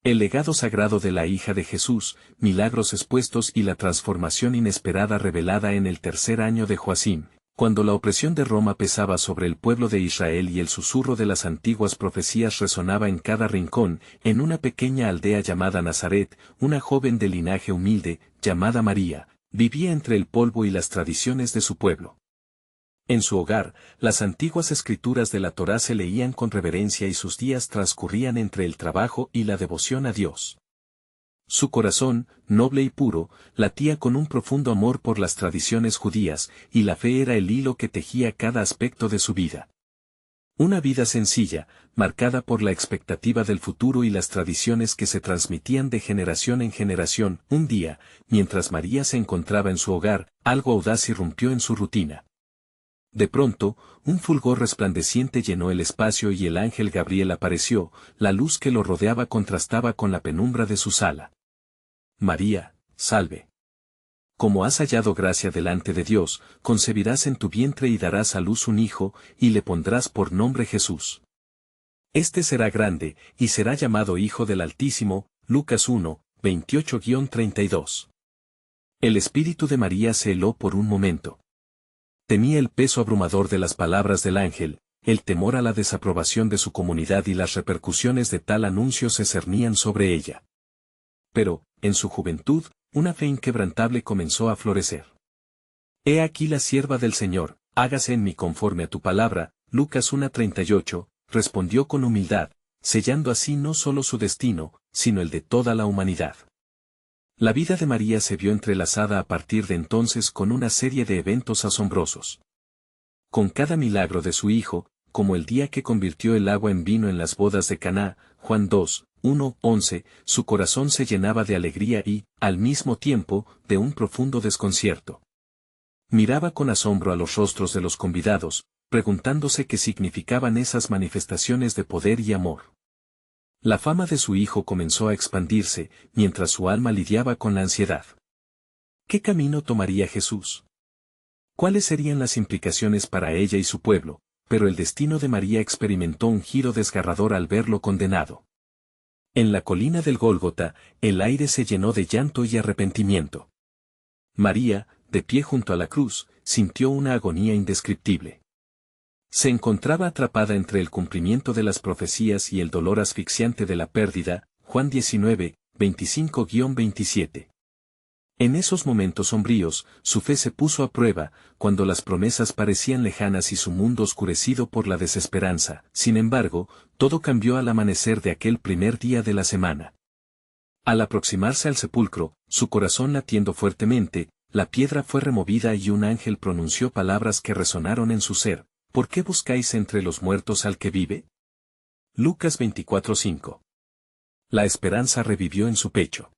El legado sagrado de la hija de Jesús, milagros expuestos y la transformación inesperada revelada en el tercer año de Joacim, cuando la opresión de Roma pesaba sobre el pueblo de Israel y el susurro de las antiguas profecías resonaba en cada rincón, en una pequeña aldea llamada Nazaret, una joven de linaje humilde, llamada María, vivía entre el polvo y las tradiciones de su pueblo. En su hogar, las antiguas escrituras de la Torá se leían con reverencia y sus días transcurrían entre el trabajo y la devoción a Dios. Su corazón, noble y puro, latía con un profundo amor por las tradiciones judías, y la fe era el hilo que tejía cada aspecto de su vida. Una vida sencilla, marcada por la expectativa del futuro y las tradiciones que se transmitían de generación en generación. Un día, mientras María se encontraba en su hogar, algo audaz irrumpió en su rutina. De pronto, un fulgor resplandeciente llenó el espacio y el ángel Gabriel apareció, la luz que lo rodeaba contrastaba con la penumbra de su sala. María, salve. Como has hallado gracia delante de Dios, concebirás en tu vientre y darás a luz un hijo, y le pondrás por nombre Jesús. Este será grande, y será llamado Hijo del Altísimo. Lucas 1, 28-32. El espíritu de María se heló por un momento. Temía el peso abrumador de las palabras del ángel, el temor a la desaprobación de su comunidad y las repercusiones de tal anuncio se cernían sobre ella. Pero, en su juventud, una fe inquebrantable comenzó a florecer. He aquí la sierva del Señor, hágase en mí conforme a tu palabra. Lucas 1:38, respondió con humildad, sellando así no solo su destino, sino el de toda la humanidad. La vida de María se vio entrelazada a partir de entonces con una serie de eventos asombrosos. Con cada milagro de su hijo, como el día que convirtió el agua en vino en las bodas de Caná, Juan 2, 1-11, su corazón se llenaba de alegría y, al mismo tiempo, de un profundo desconcierto. Miraba con asombro a los rostros de los convidados, preguntándose qué significaban esas manifestaciones de poder y amor. La fama de su hijo comenzó a expandirse, mientras su alma lidiaba con la ansiedad. ¿Qué camino tomaría Jesús? ¿Cuáles serían las implicaciones para ella y su pueblo? Pero el destino de María experimentó un giro desgarrador al verlo condenado. En la colina del Gólgota, el aire se llenó de llanto y arrepentimiento. María, de pie junto a la cruz, sintió una agonía indescriptible. Se encontraba atrapada entre el cumplimiento de las profecías y el dolor asfixiante de la pérdida. Juan 19, 25-27. En esos momentos sombríos, su fe se puso a prueba, cuando las promesas parecían lejanas y su mundo oscurecido por la desesperanza. Sin embargo, todo cambió al amanecer de aquel primer día de la semana. Al aproximarse al sepulcro, su corazón latiendo fuertemente, la piedra fue removida y un ángel pronunció palabras que resonaron en su ser. ¿Por qué buscáis entre los muertos al que vive? Lucas 24:5. La esperanza revivió en su pecho.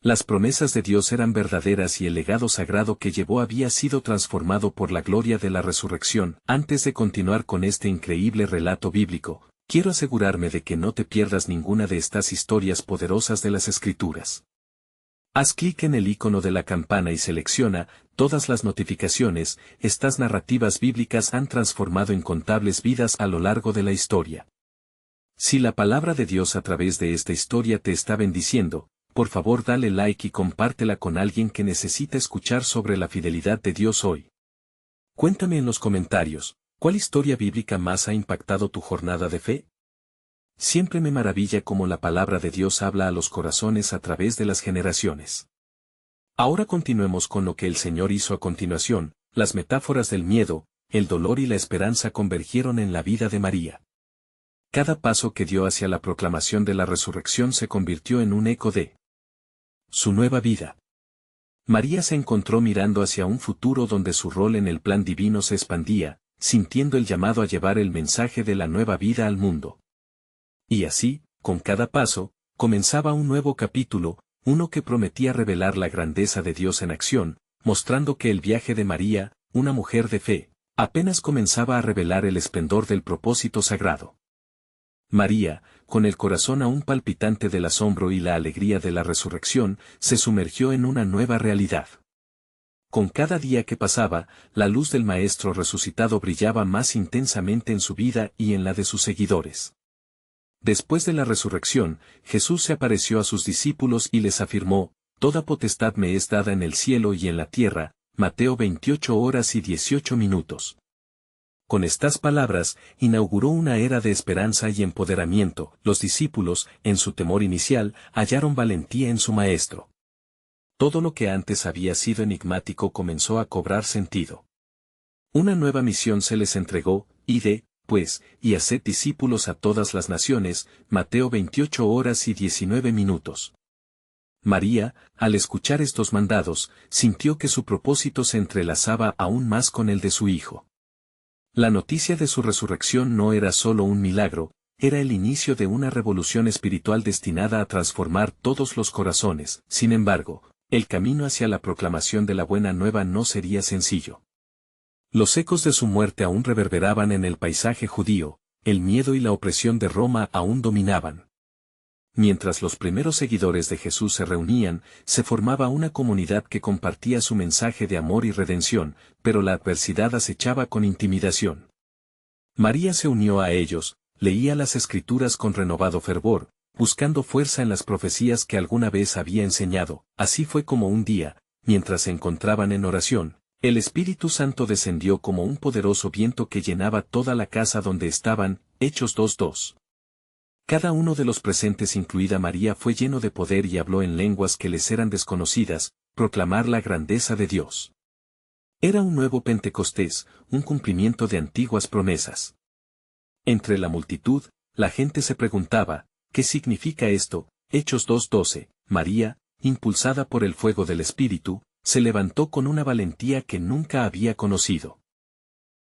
Las promesas de Dios eran verdaderas y el legado sagrado que llevó había sido transformado por la gloria de la resurrección. Antes de continuar con este increíble relato bíblico, quiero asegurarme de que no te pierdas ninguna de estas historias poderosas de las Escrituras. Haz clic en el icono de la campana y selecciona todas las notificaciones. Estas narrativas bíblicas han transformado incontables vidas a lo largo de la historia. Si la palabra de Dios a través de esta historia te está bendiciendo, por favor dale like y compártela con alguien que necesita escuchar sobre la fidelidad de Dios hoy. Cuéntame en los comentarios, ¿cuál historia bíblica más ha impactado tu jornada de fe? Siempre me maravilla cómo la palabra de Dios habla a los corazones a través de las generaciones. Ahora continuemos con lo que el Señor hizo a continuación. Las metáforas del miedo, el dolor y la esperanza convergieron en la vida de María. Cada paso que dio hacia la proclamación de la resurrección se convirtió en un eco de su nueva vida. María se encontró mirando hacia un futuro donde su rol en el plan divino se expandía, sintiendo el llamado a llevar el mensaje de la nueva vida al mundo. Y así, con cada paso, comenzaba un nuevo capítulo, uno que prometía revelar la grandeza de Dios en acción, mostrando que el viaje de María, una mujer de fe, apenas comenzaba a revelar el esplendor del propósito sagrado. María, con el corazón aún palpitante del asombro y la alegría de la resurrección, se sumergió en una nueva realidad. Con cada día que pasaba, la luz del Maestro resucitado brillaba más intensamente en su vida y en la de sus seguidores. Después de la resurrección, Jesús se apareció a sus discípulos y les afirmó, «Toda potestad me es dada en el cielo y en la tierra», Mateo 28:18. Con estas palabras, inauguró una era de esperanza y empoderamiento. Los discípulos, en su temor inicial, hallaron valentía en su Maestro. Todo lo que antes había sido enigmático comenzó a cobrar sentido. Una nueva misión se les entregó, id, pues, y haced discípulos a todas las naciones, Mateo 28:19. María, al escuchar estos mandados, sintió que su propósito se entrelazaba aún más con el de su Hijo. La noticia de su resurrección no era solo un milagro, era el inicio de una revolución espiritual destinada a transformar todos los corazones. Sin embargo, el camino hacia la proclamación de la buena nueva no sería sencillo. Los ecos de su muerte aún reverberaban en el paisaje judío, el miedo y la opresión de Roma aún dominaban. Mientras los primeros seguidores de Jesús se reunían, se formaba una comunidad que compartía su mensaje de amor y redención, pero la adversidad acechaba con intimidación. María se unió a ellos, leía las Escrituras con renovado fervor, buscando fuerza en las profecías que alguna vez había enseñado. Así fue como un día, mientras se encontraban en oración, el Espíritu Santo descendió como un poderoso viento que llenaba toda la casa donde estaban. Hechos 2:2. Cada uno de los presentes, incluida María, fue lleno de poder y habló en lenguas que les eran desconocidas, proclamar la grandeza de Dios. Era un nuevo Pentecostés, un cumplimiento de antiguas promesas. Entre la multitud, la gente se preguntaba, ¿qué significa esto? Hechos 2:12. María, impulsada por el fuego del Espíritu, se levantó con una valentía que nunca había conocido.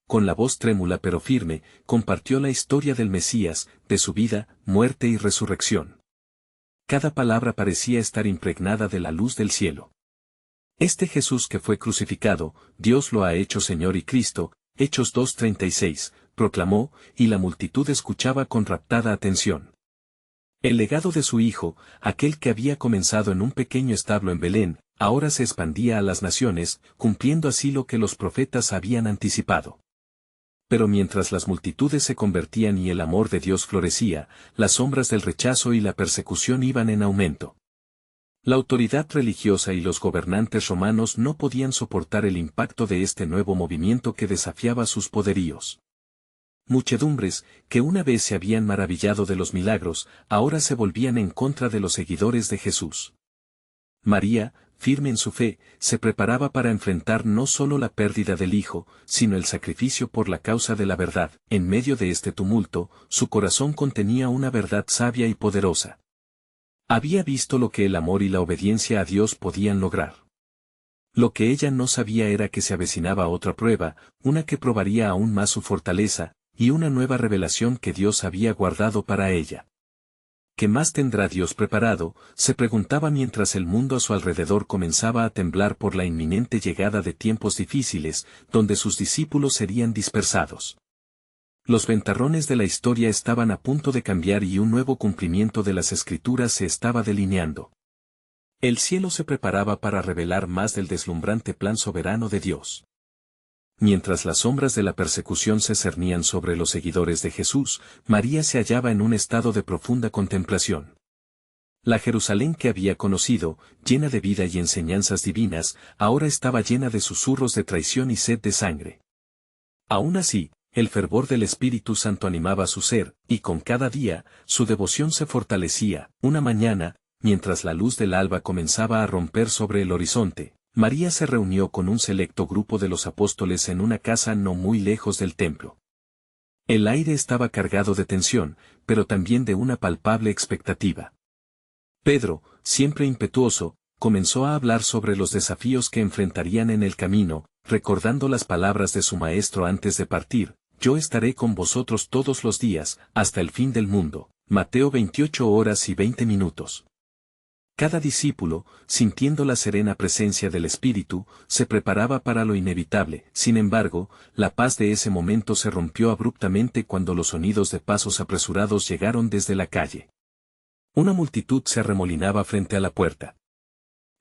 Con la voz trémula pero firme, compartió la historia del Mesías, de su vida, muerte y resurrección. Cada palabra parecía estar impregnada de la luz del cielo. Este Jesús que fue crucificado, Dios lo ha hecho Señor y Cristo, Hechos 2:36, proclamó, y la multitud escuchaba con raptada atención. El legado de su Hijo, aquel que había comenzado en un pequeño establo en Belén, ahora se expandía a las naciones, cumpliendo así lo que los profetas habían anticipado. Pero mientras las multitudes se convertían y el amor de Dios florecía, las sombras del rechazo y la persecución iban en aumento. La autoridad religiosa y los gobernantes romanos no podían soportar el impacto de este nuevo movimiento que desafiaba sus poderíos. Muchedumbres, que una vez se habían maravillado de los milagros, ahora se volvían en contra de los seguidores de Jesús. María, firme en su fe, se preparaba para enfrentar no solo la pérdida del Hijo, sino el sacrificio por la causa de la verdad. En medio de este tumulto, su corazón contenía una verdad sabia y poderosa. Había visto lo que el amor y la obediencia a Dios podían lograr. Lo que ella no sabía era que se avecinaba otra prueba, una que probaría aún más su fortaleza, y una nueva revelación que Dios había guardado para ella. ¿Qué más tendrá Dios preparado?, se preguntaba mientras el mundo a su alrededor comenzaba a temblar por la inminente llegada de tiempos difíciles, donde sus discípulos serían dispersados. Los ventarrones de la historia estaban a punto de cambiar y un nuevo cumplimiento de las Escrituras se estaba delineando. El cielo se preparaba para revelar más del deslumbrante plan soberano de Dios. Mientras las sombras de la persecución se cernían sobre los seguidores de Jesús, María se hallaba en un estado de profunda contemplación. La Jerusalén que había conocido, llena de vida y enseñanzas divinas, ahora estaba llena de susurros de traición y sed de sangre. Aún así, el fervor del Espíritu Santo animaba su ser, y con cada día, su devoción se fortalecía. Una mañana, mientras la luz del alba comenzaba a romper sobre el horizonte, María se reunió con un selecto grupo de los apóstoles en una casa no muy lejos del templo. El aire estaba cargado de tensión, pero también de una palpable expectativa. Pedro, siempre impetuoso, comenzó a hablar sobre los desafíos que enfrentarían en el camino, recordando las palabras de su maestro antes de partir: «Yo estaré con vosotros todos los días, hasta el fin del mundo». Mateo 28:20. Cada discípulo, sintiendo la serena presencia del Espíritu, se preparaba para lo inevitable. Sin embargo, la paz de ese momento se rompió abruptamente cuando los sonidos de pasos apresurados llegaron desde la calle. Una multitud se arremolinaba frente a la puerta.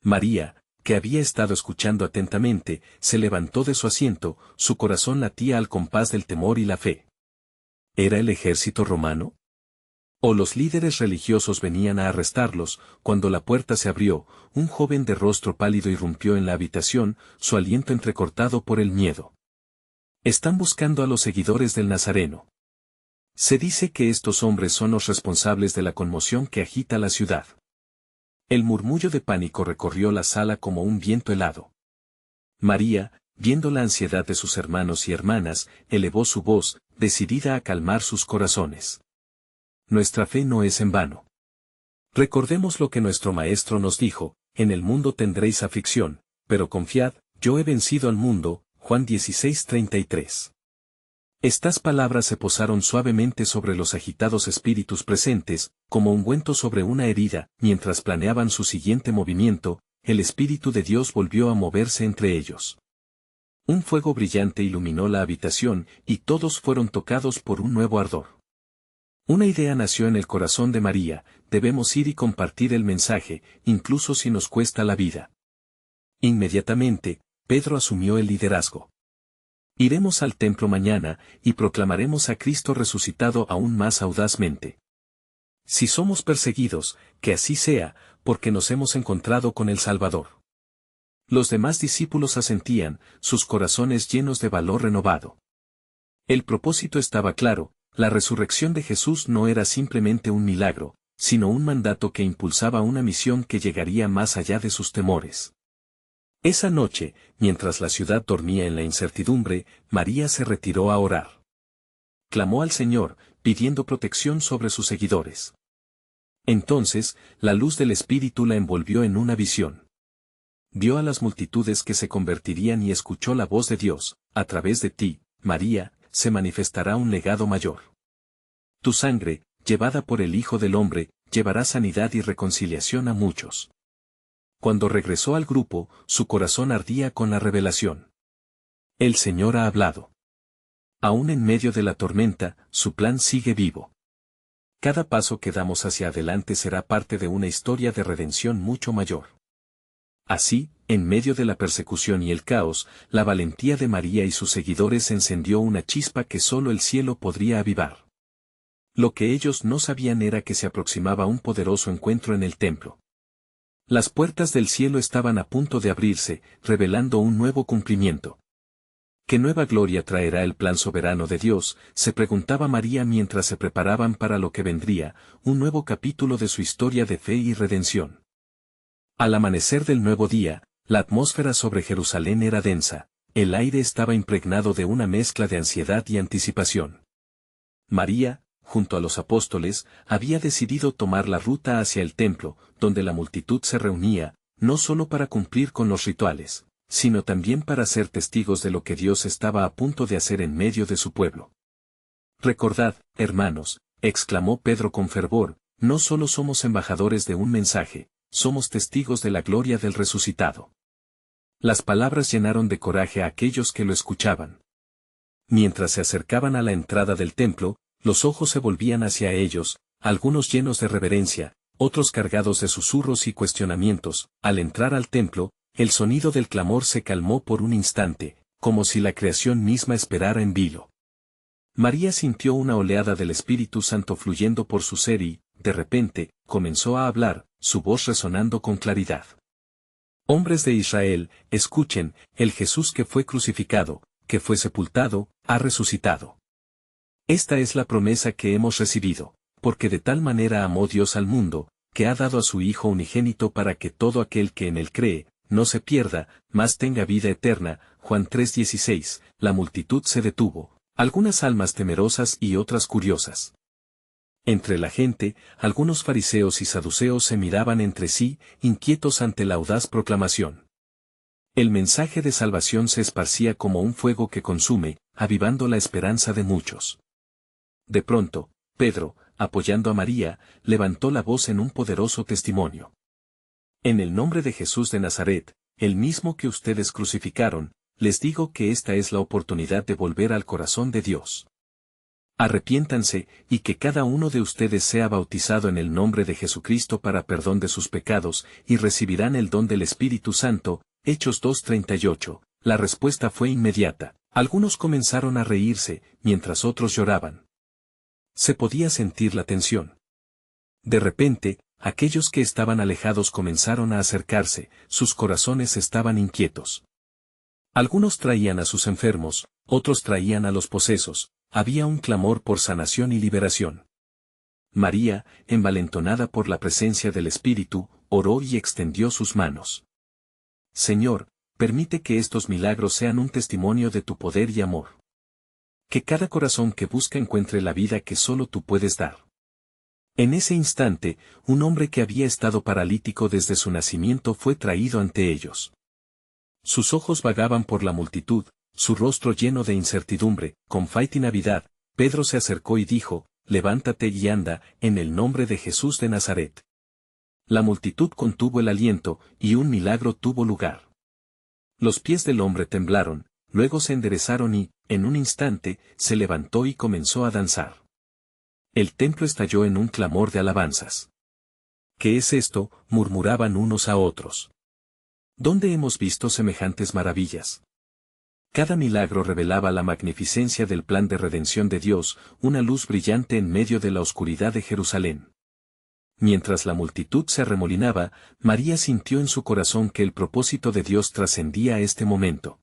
María, que había estado escuchando atentamente, se levantó de su asiento, su corazón latía al compás del temor y la fe. ¿Era el ejército romano? O los líderes religiosos venían a arrestarlos. Cuando la puerta se abrió, un joven de rostro pálido irrumpió en la habitación, su aliento entrecortado por el miedo. Están buscando a los seguidores del Nazareno. Se dice que estos hombres son los responsables de la conmoción que agita la ciudad. El murmullo de pánico recorrió la sala como un viento helado. María, viendo la ansiedad de sus hermanos y hermanas, elevó su voz, decidida a calmar sus corazones. Nuestra fe no es en vano. Recordemos lo que nuestro Maestro nos dijo: en el mundo tendréis aflicción, pero confiad, yo he vencido al mundo. Juan 16:33. Estas palabras se posaron suavemente sobre los agitados espíritus presentes, como ungüento sobre una herida. Mientras planeaban su siguiente movimiento, el Espíritu de Dios volvió a moverse entre ellos. Un fuego brillante iluminó la habitación, y todos fueron tocados por un nuevo ardor. Una idea nació en el corazón de María: debemos ir y compartir el mensaje, incluso si nos cuesta la vida. Inmediatamente, Pedro asumió el liderazgo. Iremos al templo mañana, y proclamaremos a Cristo resucitado aún más audazmente. Si somos perseguidos, que así sea, porque nos hemos encontrado con el Salvador. Los demás discípulos asentían, sus corazones llenos de valor renovado. El propósito estaba claro: la resurrección de Jesús no era simplemente un milagro, sino un mandato que impulsaba una misión que llegaría más allá de sus temores. Esa noche, mientras la ciudad dormía en la incertidumbre, María se retiró a orar. Clamó al Señor, pidiendo protección sobre sus seguidores. Entonces, la luz del Espíritu la envolvió en una visión. Vio a las multitudes que se convertirían y escuchó la voz de Dios: a través de ti, María, se manifestará un legado mayor. Tu sangre, llevada por el Hijo del Hombre, llevará sanidad y reconciliación a muchos. Cuando regresó al grupo, su corazón ardía con la revelación. El Señor ha hablado. Aún en medio de la tormenta, su plan sigue vivo. Cada paso que damos hacia adelante será parte de una historia de redención mucho mayor. Así, en medio de la persecución y el caos, la valentía de María y sus seguidores encendió una chispa que solo el cielo podría avivar. Lo que ellos no sabían era que se aproximaba un poderoso encuentro en el templo. Las puertas del cielo estaban a punto de abrirse, revelando un nuevo cumplimiento. ¿Qué nueva gloria traerá el plan soberano de Dios?, se preguntaba María mientras se preparaban para lo que vendría, un nuevo capítulo de su historia de fe y redención. Al amanecer del nuevo día, la atmósfera sobre Jerusalén era densa, el aire estaba impregnado de una mezcla de ansiedad y anticipación. María, junto a los apóstoles, había decidido tomar la ruta hacia el templo, donde la multitud se reunía, no solo para cumplir con los rituales, sino también para ser testigos de lo que Dios estaba a punto de hacer en medio de su pueblo. Recordad, hermanos, exclamó Pedro con fervor, no solo somos embajadores de un mensaje, somos testigos de la gloria del resucitado. Las palabras llenaron de coraje a aquellos que lo escuchaban. Mientras se acercaban a la entrada del templo, los ojos se volvían hacia ellos, algunos llenos de reverencia, otros cargados de susurros y cuestionamientos. Al entrar al templo, el sonido del clamor se calmó por un instante, como si la creación misma esperara en vilo. María sintió una oleada del Espíritu Santo fluyendo por su ser y, de repente, comenzó a hablar, su voz resonando con claridad. Hombres de Israel, escuchen: el Jesús que fue crucificado, que fue sepultado, ha resucitado. Esta es la promesa que hemos recibido, porque de tal manera amó Dios al mundo, que ha dado a su Hijo unigénito para que todo aquel que en él cree, no se pierda, mas tenga vida eterna. Juan 3:16. La multitud se detuvo, algunas almas temerosas y otras curiosas. Entre la gente, algunos fariseos y saduceos se miraban entre sí, inquietos ante la audaz proclamación. El mensaje de salvación se esparcía como un fuego que consume, avivando la esperanza de muchos. De pronto, Pedro, apoyando a María, levantó la voz en un poderoso testimonio. En el nombre de Jesús de Nazaret, el mismo que ustedes crucificaron, les digo que esta es la oportunidad de volver al corazón de Dios. Arrepiéntanse, y que cada uno de ustedes sea bautizado en el nombre de Jesucristo para perdón de sus pecados, y recibirán el don del Espíritu Santo. Hechos 2:38. La respuesta fue inmediata. Algunos comenzaron a reírse, mientras otros lloraban. Se podía sentir la tensión. De repente, aquellos que estaban alejados comenzaron a acercarse, sus corazones estaban inquietos. Algunos traían a sus enfermos, otros traían a los posesos, había un clamor por sanación y liberación. María, envalentonada por la presencia del Espíritu, oró y extendió sus manos. Señor, permite que estos milagros sean un testimonio de tu poder y amor. Que cada corazón que busca encuentre la vida que solo tú puedes dar. En ese instante, un hombre que había estado paralítico desde su nacimiento fue traído ante ellos. Sus ojos vagaban por la multitud, su rostro lleno de incertidumbre, con navidad, Pedro se acercó y dijo, levántate y anda, en el nombre de Jesús de Nazaret. La multitud contuvo el aliento, y un milagro tuvo lugar. Los pies del hombre temblaron, luego se enderezaron y, en un instante, se levantó y comenzó a danzar. El templo estalló en un clamor de alabanzas. ¿Qué es esto?, murmuraban unos a otros. ¿Dónde hemos visto semejantes maravillas? Cada milagro revelaba la magnificencia del plan de redención de Dios, una luz brillante en medio de la oscuridad de Jerusalén. Mientras la multitud se arremolinaba, María sintió en su corazón que el propósito de Dios trascendía este momento.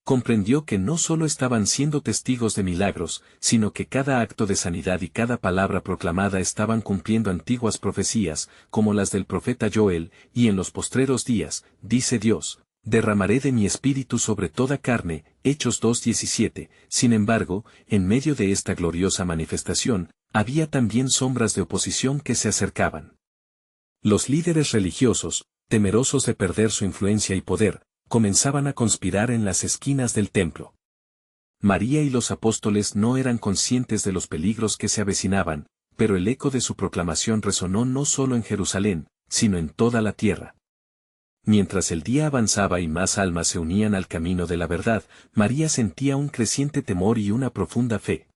Comprendió que no solo estaban siendo testigos de milagros, sino que cada acto de sanidad y cada palabra proclamada estaban cumpliendo antiguas profecías, como las del profeta Joel, y en los postreros días, dice Dios, derramaré de mi espíritu sobre toda carne, Hechos 2:17. Sin embargo, en medio de esta gloriosa manifestación, había también sombras de oposición que se acercaban. Los líderes religiosos, temerosos de perder su influencia y poder, comenzaban a conspirar en las esquinas del templo. María y los apóstoles no eran conscientes de los peligros que se avecinaban, pero el eco de su proclamación resonó no solo en Jerusalén, sino en toda la tierra. Mientras el día avanzaba y más almas se unían al camino de la verdad, María sentía un creciente temor y una profunda fe.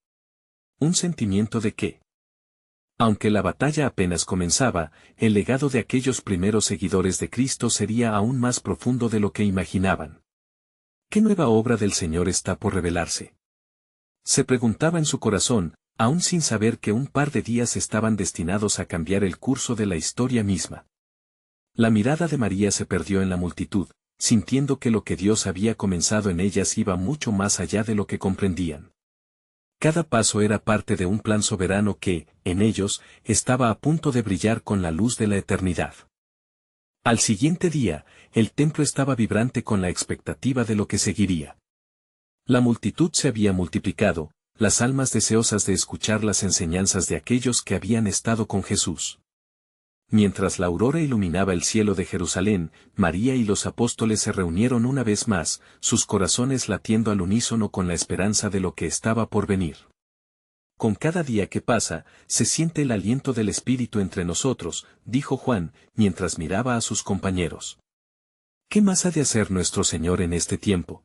Un sentimiento de que, aunque la batalla apenas comenzaba, el legado de aquellos primeros seguidores de Cristo sería aún más profundo de lo que imaginaban. ¿Qué nueva obra del Señor está por revelarse? Se preguntaba en su corazón, aún sin saber que un par de días estaban destinados a cambiar el curso de la historia misma. La mirada de María se perdió en la multitud, sintiendo que lo que Dios había comenzado en ellas iba mucho más allá de lo que comprendían. Cada paso era parte de un plan soberano que, en ellos, estaba a punto de brillar con la luz de la eternidad. Al siguiente día, el templo estaba vibrante con la expectativa de lo que seguiría. La multitud se había multiplicado, las almas deseosas de escuchar las enseñanzas de aquellos que habían estado con Jesús. Mientras la aurora iluminaba el cielo de Jerusalén, María y los apóstoles se reunieron una vez más, sus corazones latiendo al unísono con la esperanza de lo que estaba por venir. Con cada día que pasa, se siente el aliento del Espíritu entre nosotros, dijo Juan, mientras miraba a sus compañeros. ¿Qué más ha de hacer nuestro Señor en este tiempo?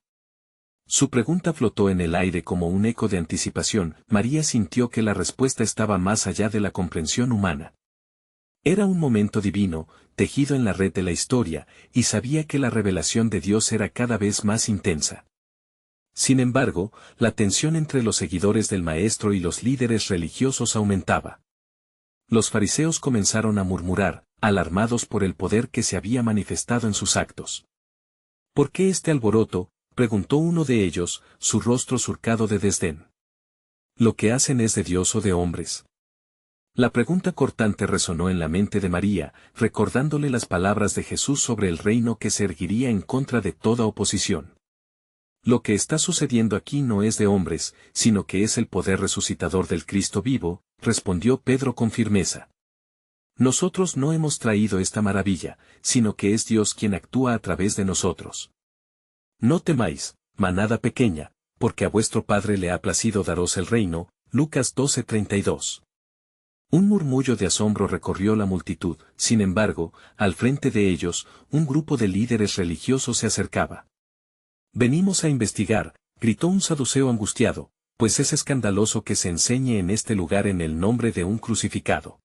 Su pregunta flotó en el aire como un eco de anticipación. María sintió que la respuesta estaba más allá de la comprensión humana. Era un momento divino, tejido en la red de la historia, y sabía que la revelación de Dios era cada vez más intensa. Sin embargo, la tensión entre los seguidores del Maestro y los líderes religiosos aumentaba. Los fariseos comenzaron a murmurar, alarmados por el poder que se había manifestado en sus actos. ¿Por qué este alboroto?, preguntó uno de ellos, su rostro surcado de desdén. ¿Lo que hacen es de Dios o de hombres? La pregunta cortante resonó en la mente de María, recordándole las palabras de Jesús sobre el reino que se erguiría en contra de toda oposición. Lo que está sucediendo aquí no es de hombres, sino que es el poder resucitador del Cristo vivo, respondió Pedro con firmeza. Nosotros no hemos traído esta maravilla, sino que es Dios quien actúa a través de nosotros. No temáis, manada pequeña, porque a vuestro Padre le ha placido daros el reino, Lucas 12:32. Un murmullo de asombro recorrió la multitud, sin embargo, al frente de ellos, un grupo de líderes religiosos se acercaba. Venimos a investigar, gritó un saduceo angustiado, pues es escandaloso que se enseñe en este lugar en el nombre de un crucificado.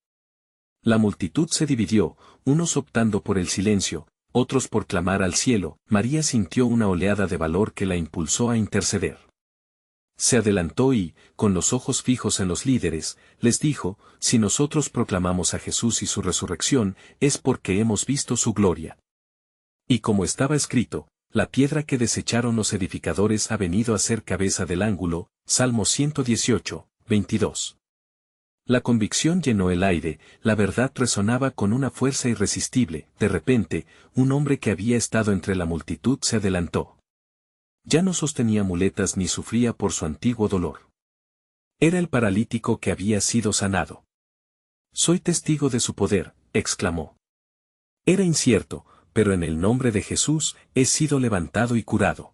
La multitud se dividió, unos optando por el silencio, otros por clamar al cielo. María sintió una oleada de valor que la impulsó a interceder. Se adelantó y, con los ojos fijos en los líderes, les dijo, si nosotros proclamamos a Jesús y su resurrección, es porque hemos visto su gloria. Y como estaba escrito, la piedra que desecharon los edificadores ha venido a ser cabeza del ángulo, Salmo 118, 22. La convicción llenó el aire, la verdad resonaba con una fuerza irresistible. De repente, un hombre que había estado entre la multitud se adelantó. Ya no sostenía muletas ni sufría por su antiguo dolor. Era el paralítico que había sido sanado. Soy testigo de su poder, exclamó. Era incierto, pero en el nombre de Jesús he sido levantado y curado.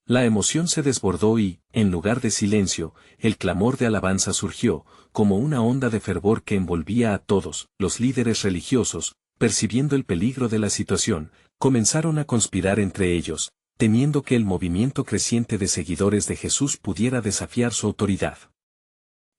La emoción se desbordó y, en lugar de silencio, el clamor de alabanza surgió, como una onda de fervor que envolvía a todos. Los líderes religiosos, percibiendo el peligro de la situación, comenzaron a conspirar entre ellos, temiendo que el movimiento creciente de seguidores de Jesús pudiera desafiar su autoridad.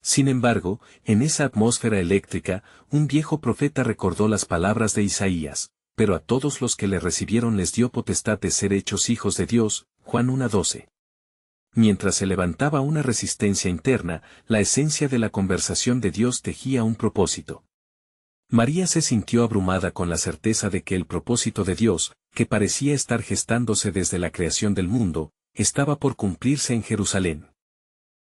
Sin embargo, en esa atmósfera eléctrica, un viejo profeta recordó las palabras de Isaías, pero a todos los que le recibieron les dio potestad de ser hechos hijos de Dios, Juan 1:12. Mientras se levantaba una resistencia interna, la esencia de la conversación de Dios tejía un propósito. María se sintió abrumada con la certeza de que el propósito de Dios, que parecía estar gestándose desde la creación del mundo, estaba por cumplirse en Jerusalén.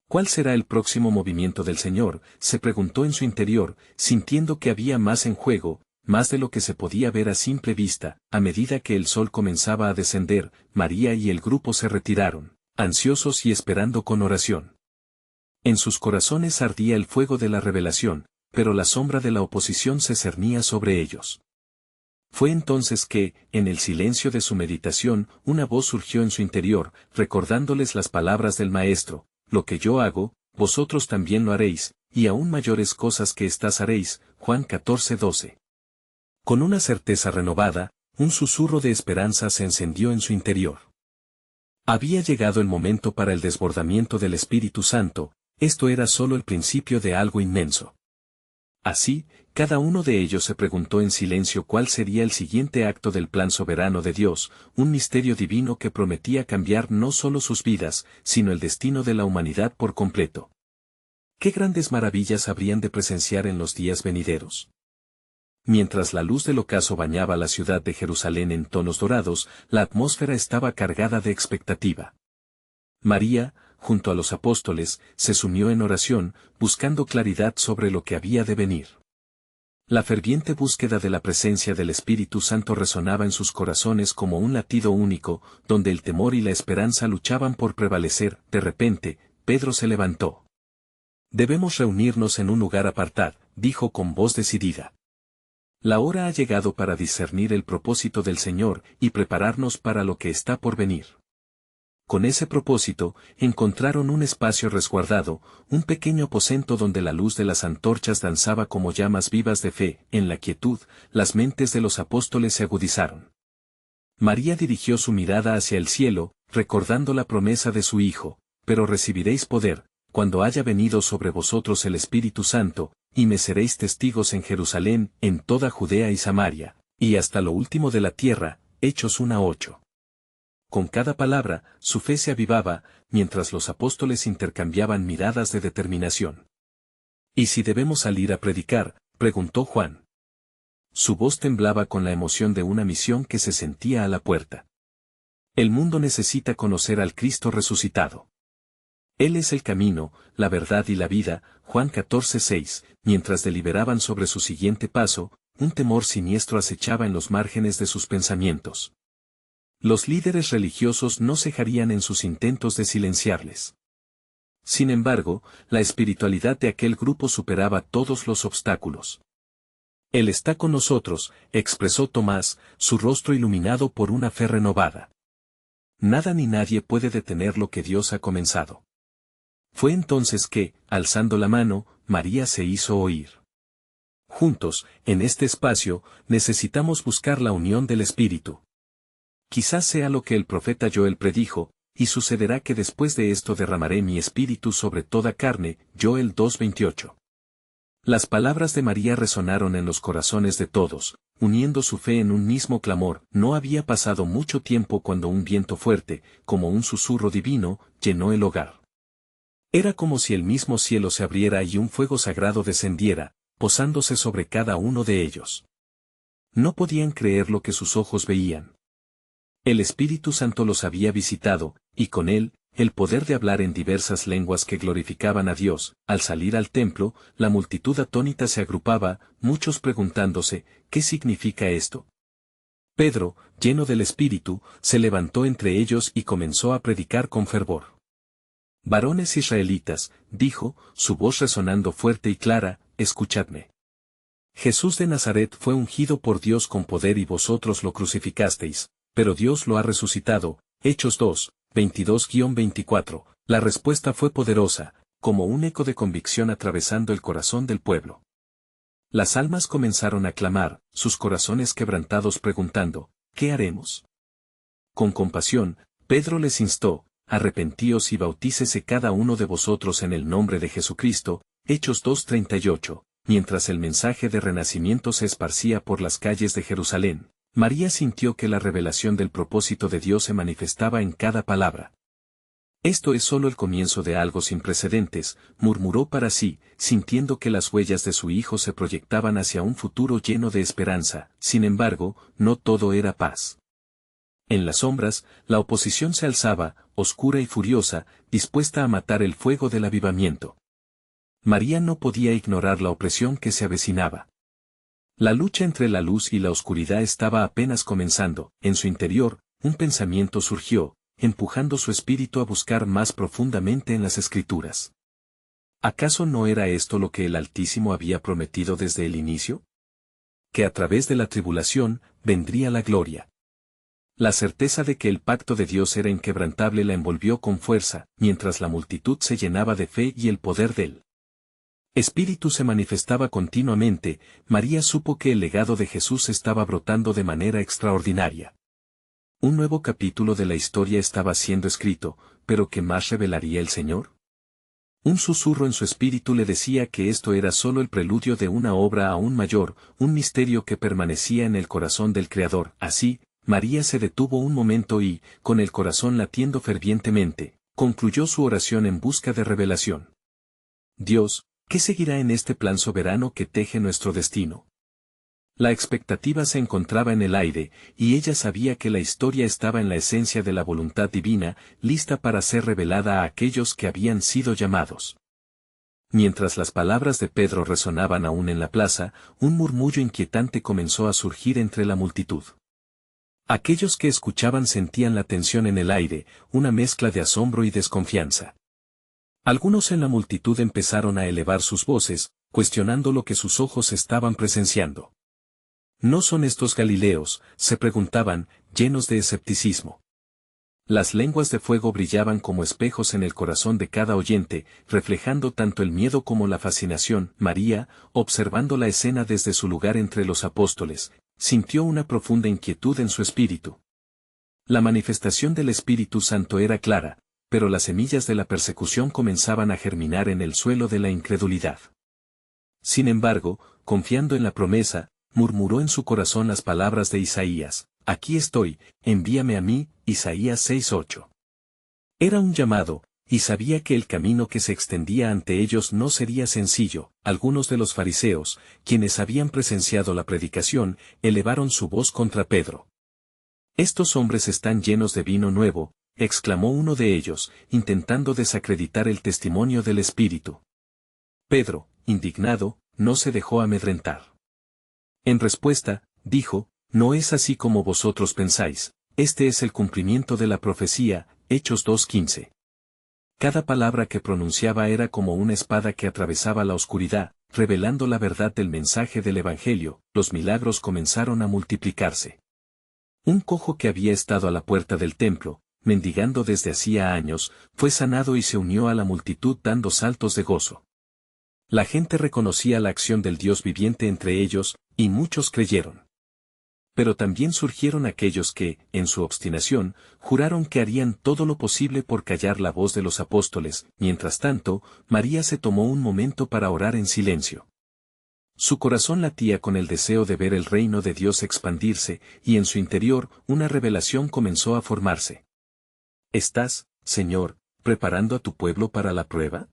¿Cuál será el próximo movimiento del Señor?, se preguntó en su interior, sintiendo que había más en juego, más de lo que se podía ver a simple vista. A medida que el sol comenzaba a descender, María y el grupo se retiraron, ansiosos y esperando con oración. En sus corazones ardía el fuego de la revelación, pero la sombra de la oposición se cernía sobre ellos. Fue entonces que, en el silencio de su meditación, una voz surgió en su interior, recordándoles las palabras del Maestro: lo que yo hago, vosotros también lo haréis, y aún mayores cosas que estas haréis. Juan 14:12. Con una certeza renovada, un susurro de esperanza se encendió en su interior. Había llegado el momento para el desbordamiento del Espíritu Santo, esto era solo el principio de algo inmenso. Así, cada uno de ellos se preguntó en silencio cuál sería el siguiente acto del plan soberano de Dios, un misterio divino que prometía cambiar no solo sus vidas, sino el destino de la humanidad por completo. ¿Qué grandes maravillas habrían de presenciar en los días venideros? Mientras la luz del ocaso bañaba la ciudad de Jerusalén en tonos dorados, la atmósfera estaba cargada de expectativa. María, junto a los apóstoles, se sumió en oración, buscando claridad sobre lo que había de venir. La ferviente búsqueda de la presencia del Espíritu Santo resonaba en sus corazones como un latido único, donde el temor y la esperanza luchaban por prevalecer. De repente, Pedro se levantó. Debemos reunirnos en un lugar apartado, dijo con voz decidida. La hora ha llegado para discernir el propósito del Señor y prepararnos para lo que está por venir. Con ese propósito, encontraron un espacio resguardado, un pequeño aposento donde la luz de las antorchas danzaba como llamas vivas de fe. En la quietud, las mentes de los apóstoles se agudizaron. María dirigió su mirada hacia el cielo, recordando la promesa de su Hijo: pero recibiréis poder, cuando haya venido sobre vosotros el Espíritu Santo, y me seréis testigos en Jerusalén, en toda Judea y Samaria, y hasta lo último de la tierra. Hechos 1:8. Con cada palabra, su fe se avivaba, mientras los apóstoles intercambiaban miradas de determinación. ¿Y si debemos salir a predicar?, preguntó Juan. Su voz temblaba con la emoción de una misión que se sentía a la puerta. El mundo necesita conocer al Cristo resucitado. Él es el camino, la verdad y la vida. Juan 14:6. Mientras deliberaban sobre su siguiente paso, un temor siniestro acechaba en los márgenes de sus pensamientos. Los líderes religiosos no cejarían en sus intentos de silenciarles. Sin embargo, la espiritualidad de aquel grupo superaba todos los obstáculos. Él está con nosotros, expresó Tomás, su rostro iluminado por una fe renovada. Nada ni nadie puede detener lo que Dios ha comenzado. Fue entonces que, alzando la mano, María se hizo oír. Juntos, en este espacio, necesitamos buscar la unión del Espíritu. Quizás sea lo que el profeta Joel predijo: y sucederá que después de esto derramaré mi espíritu sobre toda carne. Joel 2:28. Las palabras de María resonaron en los corazones de todos, uniendo su fe en un mismo clamor. No había pasado mucho tiempo cuando un viento fuerte, como un susurro divino, llenó el hogar. Era como si el mismo cielo se abriera y un fuego sagrado descendiera, posándose sobre cada uno de ellos. No podían creer lo que sus ojos veían. El Espíritu Santo los había visitado, y con él, el poder de hablar en diversas lenguas que glorificaban a Dios. Al salir al templo, la multitud atónita se agrupaba, muchos preguntándose, ¿qué significa esto? Pedro, lleno del Espíritu, se levantó entre ellos y comenzó a predicar con fervor. Varones israelitas, dijo, su voz resonando fuerte y clara, escuchadme. Jesús de Nazaret fue ungido por Dios con poder y vosotros lo crucificasteis, pero Dios lo ha resucitado. Hechos 2, 22-24. La respuesta fue poderosa, como un eco de convicción atravesando el corazón del pueblo. Las almas comenzaron a clamar, sus corazones quebrantados preguntando, ¿qué haremos? Con compasión, Pedro les instó, arrepentíos y bautícese cada uno de vosotros en el nombre de Jesucristo. Hechos 2:38. Mientras el mensaje de renacimiento se esparcía por las calles de Jerusalén, María sintió que la revelación del propósito de Dios se manifestaba en cada palabra. Esto es solo el comienzo de algo sin precedentes, murmuró para sí, sintiendo que las huellas de su hijo se proyectaban hacia un futuro lleno de esperanza. Sin embargo, no todo era paz. En las sombras, la oposición se alzaba, oscura y furiosa, dispuesta a matar el fuego del avivamiento. María no podía ignorar la opresión que se avecinaba. La lucha entre la luz y la oscuridad estaba apenas comenzando. En su interior, un pensamiento surgió, empujando su espíritu a buscar más profundamente en las Escrituras. ¿Acaso no era esto lo que el Altísimo había prometido desde el inicio? Que a través de la tribulación, vendría la gloria. La certeza de que el pacto de Dios era inquebrantable la envolvió con fuerza, mientras la multitud se llenaba de fe y el poder del Espíritu se manifestaba continuamente. María supo que el legado de Jesús estaba brotando de manera extraordinaria. Un nuevo capítulo de la historia estaba siendo escrito, pero ¿qué más revelaría el Señor? Un susurro en su espíritu le decía que esto era solo el preludio de una obra aún mayor, un misterio que permanecía en el corazón del Creador. Así, María se detuvo un momento y, con el corazón latiendo fervientemente, concluyó su oración en busca de revelación. Dios, ¿qué seguirá en este plan soberano que teje nuestro destino? La expectativa se encontraba en el aire, y ella sabía que la historia estaba en la esencia de la voluntad divina, lista para ser revelada a aquellos que habían sido llamados. Mientras las palabras de Pedro resonaban aún en la plaza, un murmullo inquietante comenzó a surgir entre la multitud. Aquellos que escuchaban sentían la tensión en el aire, una mezcla de asombro y desconfianza. Algunos en la multitud empezaron a elevar sus voces, cuestionando lo que sus ojos estaban presenciando. ¿No son estos Galileos?, se preguntaban, llenos de escepticismo. Las lenguas de fuego brillaban como espejos en el corazón de cada oyente, reflejando tanto el miedo como la fascinación. María, observando la escena desde su lugar entre los apóstoles, sintió una profunda inquietud en su espíritu. La manifestación del Espíritu Santo era clara, pero las semillas de la persecución comenzaban a germinar en el suelo de la incredulidad. Sin embargo, confiando en la promesa, murmuró en su corazón las palabras de Isaías: «Aquí estoy, envíame a mí», Isaías 6:8. Era un llamado, y sabía que el camino que se extendía ante ellos no sería sencillo. Algunos de los fariseos, quienes habían presenciado la predicación, elevaron su voz contra Pedro. «Estos hombres están llenos de vino nuevo», exclamó uno de ellos, intentando desacreditar el testimonio del Espíritu. Pedro, indignado, no se dejó amedrentar. En respuesta, dijo: «No es así como vosotros pensáis, este es el cumplimiento de la profecía». Hechos 2:15. Cada palabra que pronunciaba era como una espada que atravesaba la oscuridad, revelando la verdad del mensaje del Evangelio. Los milagros comenzaron a multiplicarse. Un cojo que había estado a la puerta del templo, mendigando desde hacía años, fue sanado y se unió a la multitud dando saltos de gozo. La gente reconocía la acción del Dios viviente entre ellos, y muchos creyeron. Pero también surgieron aquellos que, en su obstinación, juraron que harían todo lo posible por callar la voz de los apóstoles. Mientras tanto, María se tomó un momento para orar en silencio. Su corazón latía con el deseo de ver el reino de Dios expandirse, y en su interior, una revelación comenzó a formarse. «Estás, Señor, preparando a tu pueblo para la prueba?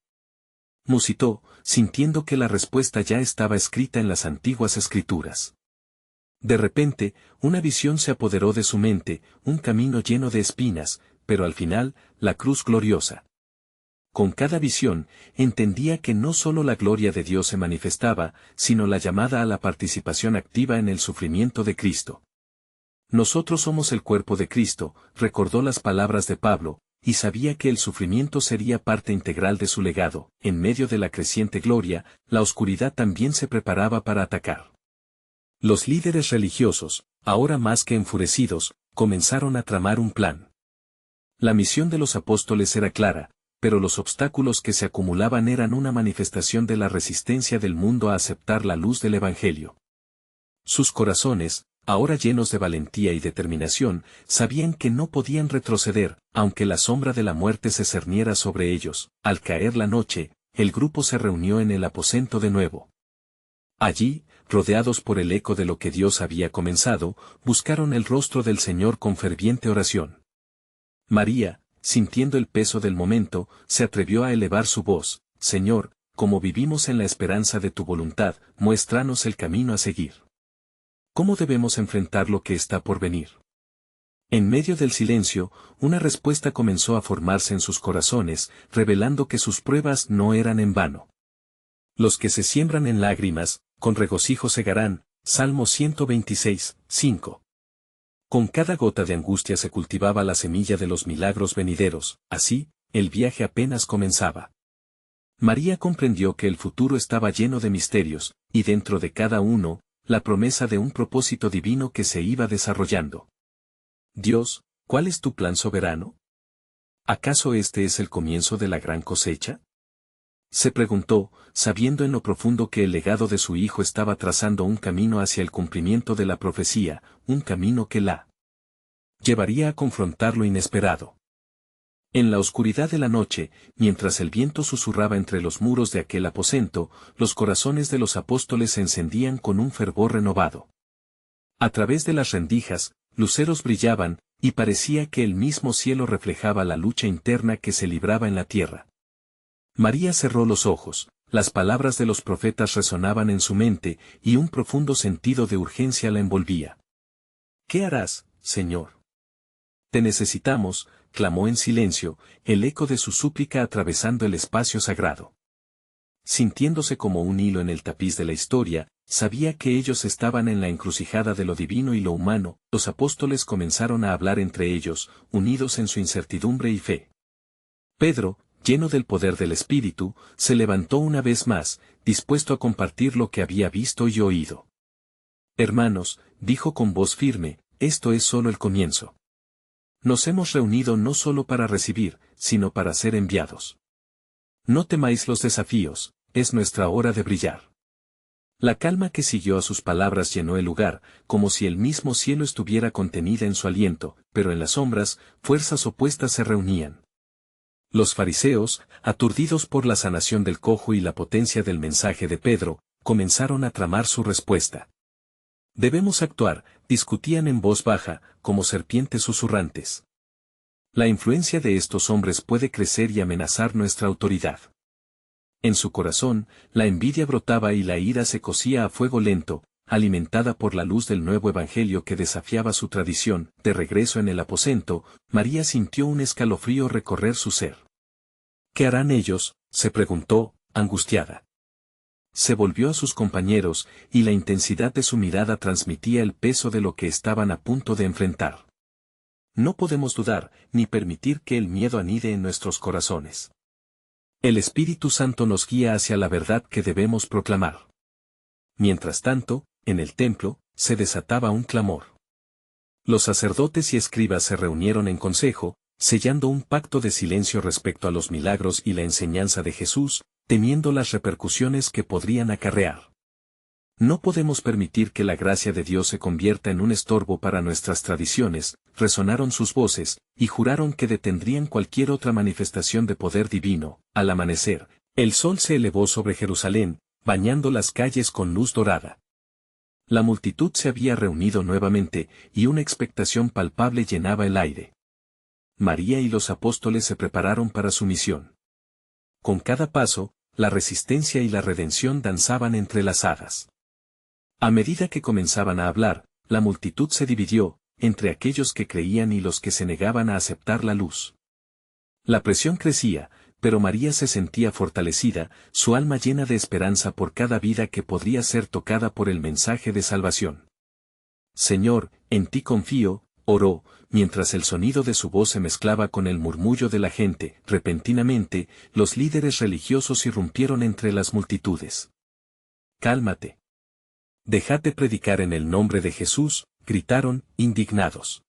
Musitó, sintiendo que la respuesta ya estaba escrita en las antiguas escrituras. De repente, una visión se apoderó de su mente, un camino lleno de espinas, pero al final, la cruz gloriosa. Con cada visión, entendía que no solo la gloria de Dios se manifestaba, sino la llamada a la participación activa en el sufrimiento de Cristo. Nosotros somos el cuerpo de Cristo, recordó las palabras de Pablo, y sabía que el sufrimiento sería parte integral de su legado. En medio de la creciente gloria, la oscuridad también se preparaba para atacar. Los líderes religiosos, ahora más que enfurecidos, comenzaron a tramar un plan. La misión de los apóstoles era clara, pero los obstáculos que se acumulaban eran una manifestación de la resistencia del mundo a aceptar la luz del Evangelio. Sus corazones, ahora llenos de valentía y determinación, sabían que no podían retroceder, aunque la sombra de la muerte se cerniera sobre ellos. Al caer la noche, el grupo se reunió en el aposento de nuevo. Allí, rodeados por el eco de lo que Dios había comenzado, buscaron el rostro del Señor con ferviente oración. María, sintiendo el peso del momento, se atrevió a elevar su voz: Señor, como vivimos en la esperanza de tu voluntad, muéstranos el camino a seguir. ¿Cómo debemos enfrentar lo que está por venir? En medio del silencio, una respuesta comenzó a formarse en sus corazones, revelando que sus pruebas no eran en vano. Los que se siembran en lágrimas, con regocijo segarán. Salmo 126, 5. Con cada gota de angustia se cultivaba la semilla de los milagros venideros. Así, el viaje apenas comenzaba. María comprendió que el futuro estaba lleno de misterios, y dentro de cada uno, la promesa de un propósito divino que se iba desarrollando. Dios, ¿cuál es tu plan soberano? ¿Acaso este es el comienzo de la gran cosecha? Se preguntó, sabiendo en lo profundo que el legado de su hijo estaba trazando un camino hacia el cumplimiento de la profecía, un camino que la llevaría a confrontar lo inesperado. En la oscuridad de la noche, mientras el viento susurraba entre los muros de aquel aposento, los corazones de los apóstoles se encendían con un fervor renovado. A través de las rendijas, luceros brillaban, y parecía que el mismo cielo reflejaba la lucha interna que se libraba en la tierra. María cerró los ojos, las palabras de los profetas resonaban en su mente, y un profundo sentido de urgencia la envolvía. ¿Qué harás, Señor? Te necesitamos, clamó en silencio, el eco de su súplica atravesando el espacio sagrado. Sintiéndose como un hilo en el tapiz de la historia, sabía que ellos estaban en la encrucijada de lo divino y lo humano. Los apóstoles comenzaron a hablar entre ellos, unidos en su incertidumbre y fe. Pedro, lleno del poder del Espíritu, se levantó una vez más, dispuesto a compartir lo que había visto y oído. Hermanos, dijo con voz firme, esto es solo el comienzo. Nos hemos reunido no solo para recibir, sino para ser enviados. No temáis los desafíos, es nuestra hora de brillar. La calma que siguió a sus palabras llenó el lugar, como si el mismo cielo estuviera contenida en su aliento, pero en las sombras, fuerzas opuestas se reunían. Los fariseos, aturdidos por la sanación del cojo y la potencia del mensaje de Pedro, comenzaron a tramar su respuesta. Debemos actuar, discutían en voz baja, como serpientes susurrantes. La influencia de estos hombres puede crecer y amenazar nuestra autoridad. En su corazón, la envidia brotaba y la ira se cocía a fuego lento, alimentada por la luz del nuevo evangelio que desafiaba su tradición. De regreso en el aposento, María sintió un escalofrío recorrer su ser. ¿Qué harán ellos?, se preguntó, angustiada. Se volvió a sus compañeros, y la intensidad de su mirada transmitía el peso de lo que estaban a punto de enfrentar. No podemos dudar, ni permitir que el miedo anide en nuestros corazones. El Espíritu Santo nos guía hacia la verdad que debemos proclamar. Mientras tanto, en el templo, se desataba un clamor. Los sacerdotes y escribas se reunieron en consejo, sellando un pacto de silencio respecto a los milagros y la enseñanza de Jesús, temiendo las repercusiones que podrían acarrear. No podemos permitir que la gracia de Dios se convierta en un estorbo para nuestras tradiciones, resonaron sus voces, y juraron que detendrían cualquier otra manifestación de poder divino. Al amanecer, el sol se elevó sobre Jerusalén, bañando las calles con luz dorada. La multitud se había reunido nuevamente, y una expectación palpable llenaba el aire. María y los apóstoles se prepararon para su misión. Con cada paso, la resistencia y la redención danzaban entrelazadas. A medida que comenzaban a hablar, la multitud se dividió, entre aquellos que creían y los que se negaban a aceptar la luz. La presión crecía, pero María se sentía fortalecida, su alma llena de esperanza por cada vida que podría ser tocada por el mensaje de salvación. Señor, en ti confío, oró, mientras el sonido de su voz se mezclaba con el murmullo de la gente. Repentinamente, los líderes religiosos irrumpieron entre las multitudes. «Cálmate. Déjate predicar en el nombre de Jesús», gritaron, indignados.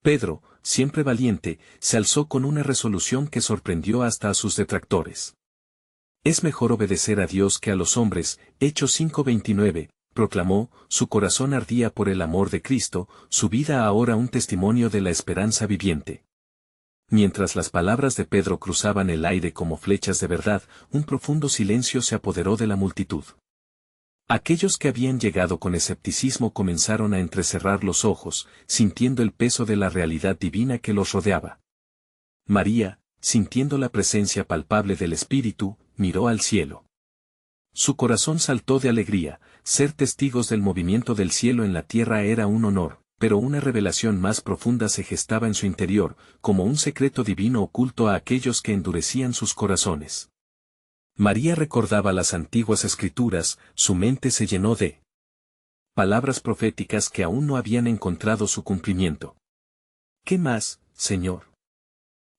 Pedro, siempre valiente, se alzó con una resolución que sorprendió hasta a sus detractores. «Es mejor obedecer a Dios que a los hombres», Hechos 5:29, proclamó, su corazón ardía por el amor de Cristo, su vida ahora un testimonio de la esperanza viviente. Mientras las palabras de Pedro cruzaban el aire como flechas de verdad, un profundo silencio se apoderó de la multitud. Aquellos que habían llegado con escepticismo comenzaron a entrecerrar los ojos, sintiendo el peso de la realidad divina que los rodeaba. María, sintiendo la presencia palpable del Espíritu, miró al cielo. Su corazón saltó de alegría, ser testigos del movimiento del cielo en la tierra era un honor, pero una revelación más profunda se gestaba en su interior, como un secreto divino oculto a aquellos que endurecían sus corazones. María recordaba las antiguas escrituras, su mente se llenó de palabras proféticas que aún no habían encontrado su cumplimiento. «¿Qué más, Señor?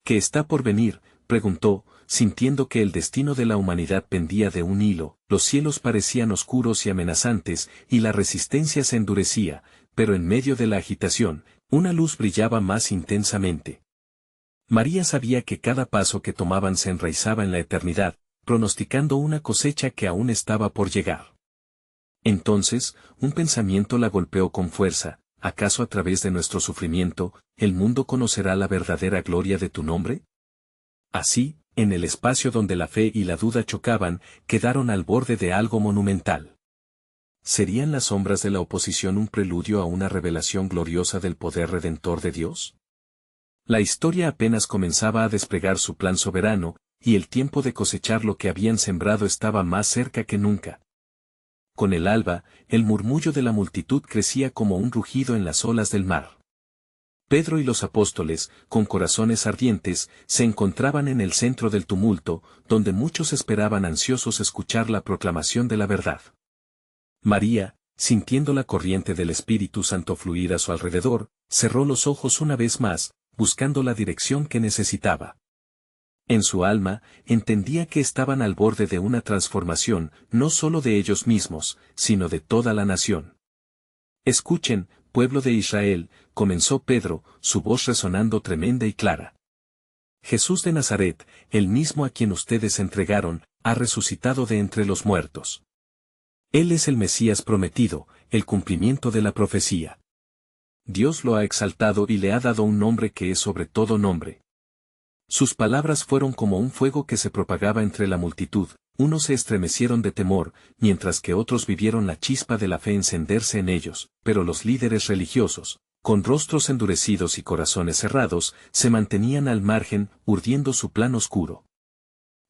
¿Qué está por venir?», preguntó, sintiendo que el destino de la humanidad pendía de un hilo. Los cielos parecían oscuros y amenazantes, y la resistencia se endurecía, pero en medio de la agitación, una luz brillaba más intensamente. María sabía que cada paso que tomaban se enraizaba en la eternidad, pronosticando una cosecha que aún estaba por llegar. Entonces, un pensamiento la golpeó con fuerza: ¿acaso a través de nuestro sufrimiento, el mundo conocerá la verdadera gloria de tu nombre? Así, en el espacio donde la fe y la duda chocaban, quedaron al borde de algo monumental. ¿Serían las sombras de la oposición un preludio a una revelación gloriosa del poder redentor de Dios? La historia apenas comenzaba a desplegar su plan soberano, y el tiempo de cosechar lo que habían sembrado estaba más cerca que nunca. Con el alba, el murmullo de la multitud crecía como un rugido en las olas del mar. Pedro y los apóstoles, con corazones ardientes, se encontraban en el centro del tumulto, donde muchos esperaban ansiosos escuchar la proclamación de la verdad. María, sintiendo la corriente del Espíritu Santo fluir a su alrededor, cerró los ojos una vez más, buscando la dirección que necesitaba. En su alma, entendía que estaban al borde de una transformación, no solo de ellos mismos, sino de toda la nación. «Escuchen, pueblo de Israel», comenzó Pedro, su voz resonando tremenda y clara. «Jesús de Nazaret, el mismo a quien ustedes entregaron, ha resucitado de entre los muertos. Él es el Mesías prometido, el cumplimiento de la profecía. Dios lo ha exaltado y le ha dado un nombre que es sobre todo nombre». Sus palabras fueron como un fuego que se propagaba entre la multitud, unos se estremecieron de temor, mientras que otros vivieron la chispa de la fe encenderse en ellos, pero los líderes religiosos, con rostros endurecidos y corazones cerrados, se mantenían al margen, urdiendo su plan oscuro.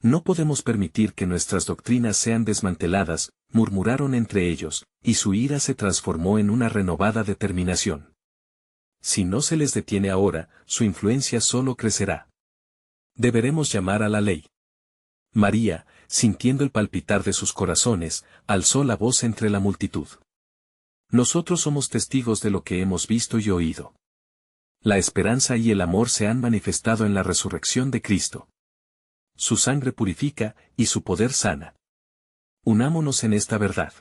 «No podemos permitir que nuestras doctrinas sean desmanteladas», murmuraron entre ellos, y su ira se transformó en una renovada determinación. «Si no se les detiene ahora, su influencia solo crecerá. Deberemos llamar a la ley». María, sintiendo el palpitar de sus corazones, alzó la voz entre la multitud. «Nosotros somos testigos de lo que hemos visto y oído. La esperanza y el amor se han manifestado en la resurrección de Cristo. Su sangre purifica, y su poder sana. Unámonos en esta verdad».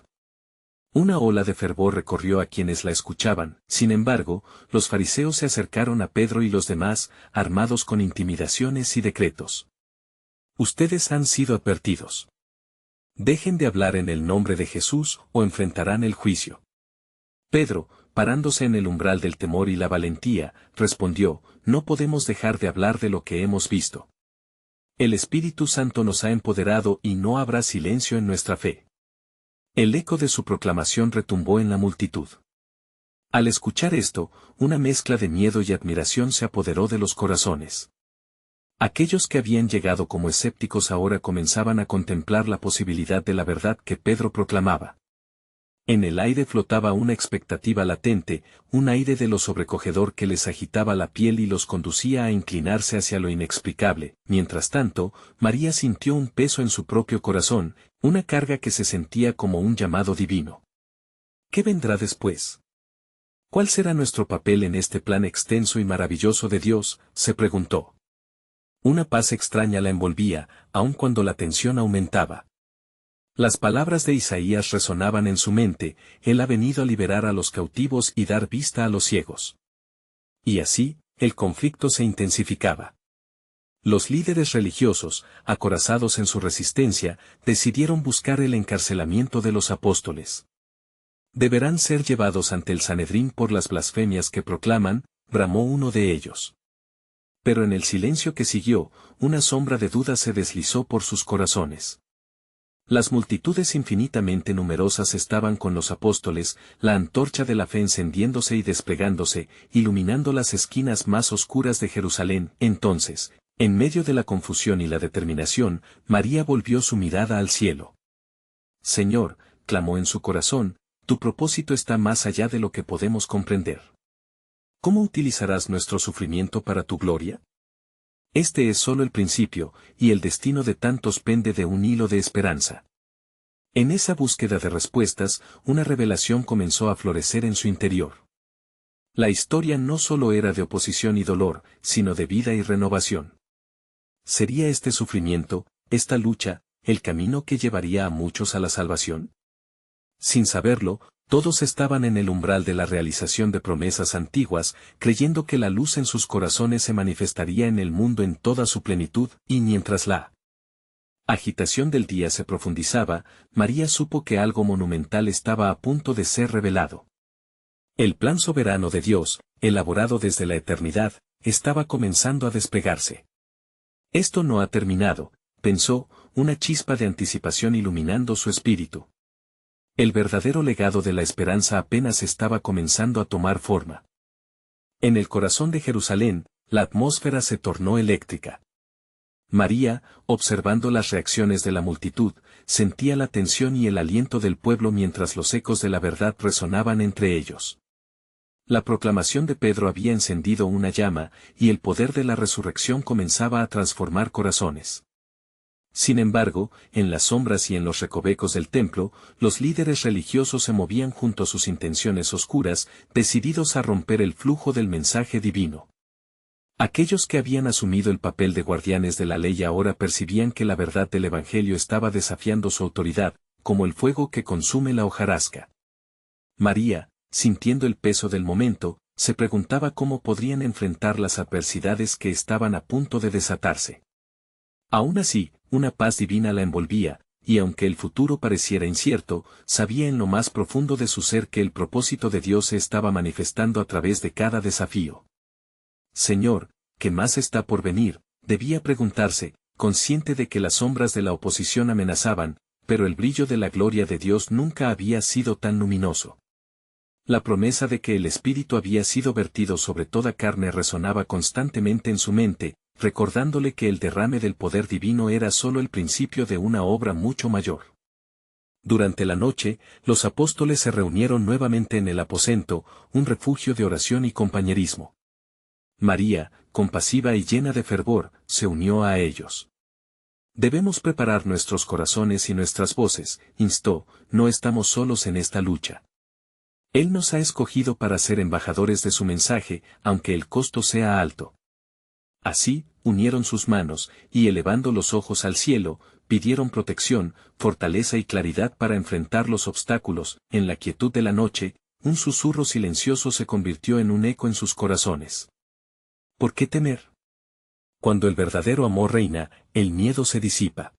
Una ola de fervor recorrió a quienes la escuchaban. Sin embargo, los fariseos se acercaron a Pedro y los demás, armados con intimidaciones y decretos. «Ustedes han sido advertidos. Dejen de hablar en el nombre de Jesús o enfrentarán el juicio». Pedro, parándose en el umbral del temor y la valentía, respondió: «No podemos dejar de hablar de lo que hemos visto. El Espíritu Santo nos ha empoderado y no habrá silencio en nuestra fe». El eco de su proclamación retumbó en la multitud. Al escuchar esto, una mezcla de miedo y admiración se apoderó de los corazones. Aquellos que habían llegado como escépticos ahora comenzaban a contemplar la posibilidad de la verdad que Pedro proclamaba. En el aire flotaba una expectativa latente, un aire de lo sobrecogedor que les agitaba la piel y los conducía a inclinarse hacia lo inexplicable. Mientras tanto, María sintió un peso en su propio corazón, una carga que se sentía como un llamado divino. ¿Qué vendrá después? ¿Cuál será nuestro papel en este plan extenso y maravilloso de Dios?, se preguntó. Una paz extraña la envolvía, aun cuando la tensión aumentaba. Las palabras de Isaías resonaban en su mente: Él ha venido a liberar a los cautivos y dar vista a los ciegos. Y así, el conflicto se intensificaba. Los líderes religiosos, acorazados en su resistencia, decidieron buscar el encarcelamiento de los apóstoles. Deberán ser llevados ante el Sanedrín por las blasfemias que proclaman, bramó uno de ellos. Pero en el silencio que siguió, una sombra de duda se deslizó por sus corazones. Las multitudes infinitamente numerosas estaban con los apóstoles, la antorcha de la fe encendiéndose y desplegándose, iluminando las esquinas más oscuras de Jerusalén. Entonces, en medio de la confusión y la determinación, María volvió su mirada al cielo. Señor, clamó en su corazón, tu propósito está más allá de lo que podemos comprender. ¿Cómo utilizarás nuestro sufrimiento para tu gloria? Este es solo el principio, y el destino de tantos pende de un hilo de esperanza. En esa búsqueda de respuestas, una revelación comenzó a florecer en su interior. La historia no solo era de oposición y dolor, sino de vida y renovación. ¿Sería este sufrimiento, esta lucha, el camino que llevaría a muchos a la salvación? Sin saberlo, todos estaban en el umbral de la realización de promesas antiguas, creyendo que la luz en sus corazones se manifestaría en el mundo en toda su plenitud, y mientras la agitación del día se profundizaba, María supo que algo monumental estaba a punto de ser revelado. El plan soberano de Dios, elaborado desde la eternidad, estaba comenzando a desplegarse. Esto no ha terminado, pensó, una chispa de anticipación iluminando su espíritu. El verdadero legado de la esperanza apenas estaba comenzando a tomar forma. En el corazón de Jerusalén, la atmósfera se tornó eléctrica. María, observando las reacciones de la multitud, sentía la tensión y el aliento del pueblo mientras los ecos de la verdad resonaban entre ellos. La proclamación de Pedro había encendido una llama, y el poder de la resurrección comenzaba a transformar corazones. Sin embargo, en las sombras y en los recovecos del templo, los líderes religiosos se movían junto a sus intenciones oscuras, decididos a romper el flujo del mensaje divino. Aquellos que habían asumido el papel de guardianes de la ley ahora percibían que la verdad del Evangelio estaba desafiando su autoridad, como el fuego que consume la hojarasca. María, sintiendo el peso del momento, se preguntaba cómo podrían enfrentar las adversidades que estaban a punto de desatarse. Aún así, una paz divina la envolvía, y aunque el futuro pareciera incierto, sabía en lo más profundo de su ser que el propósito de Dios se estaba manifestando a través de cada desafío. Señor, ¿qué más está por venir?, debía preguntarse, consciente de que las sombras de la oposición amenazaban, pero el brillo de la gloria de Dios nunca había sido tan luminoso. La promesa de que el Espíritu había sido vertido sobre toda carne resonaba constantemente en su mente, recordándole que el derrame del poder divino era solo el principio de una obra mucho mayor. Durante la noche, los apóstoles se reunieron nuevamente en el aposento, un refugio de oración y compañerismo. María, compasiva y llena de fervor, se unió a ellos. Debemos preparar nuestros corazones y nuestras voces, instó, no estamos solos en esta lucha. Él nos ha escogido para ser embajadores de su mensaje, aunque el costo sea alto. Así, unieron sus manos, y elevando los ojos al cielo, pidieron protección, fortaleza y claridad para enfrentar los obstáculos. En la quietud de la noche, un susurro silencioso se convirtió en un eco en sus corazones. ¿Por qué temer? Cuando el verdadero amor reina, el miedo se disipa.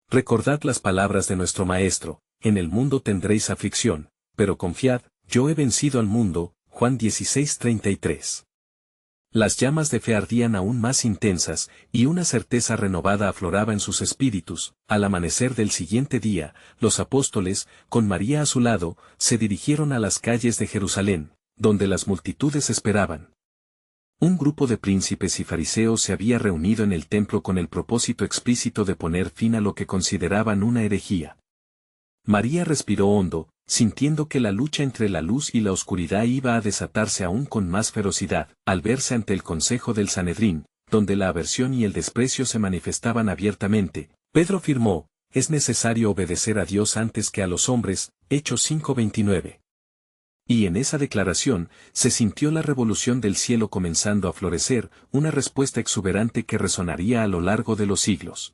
Recordad las palabras de nuestro Maestro: en el mundo tendréis aflicción, pero confiad, yo he vencido al mundo. Juan 16:33. Las llamas de fe ardían aún más intensas, y una certeza renovada afloraba en sus espíritus. Al amanecer del siguiente día, los apóstoles, con María a su lado, se dirigieron a las calles de Jerusalén, donde las multitudes esperaban. Un grupo de príncipes y fariseos se había reunido en el templo con el propósito explícito de poner fin a lo que consideraban una herejía. María respiró hondo, sintiendo que la lucha entre la luz y la oscuridad iba a desatarse aún con más ferocidad, al verse ante el consejo del Sanedrín, donde la aversión y el desprecio se manifestaban abiertamente. Pedro afirmó: es necesario obedecer a Dios antes que a los hombres, Hechos 5:29. Y en esa declaración, se sintió la revolución del cielo comenzando a florecer, una respuesta exuberante que resonaría a lo largo de los siglos.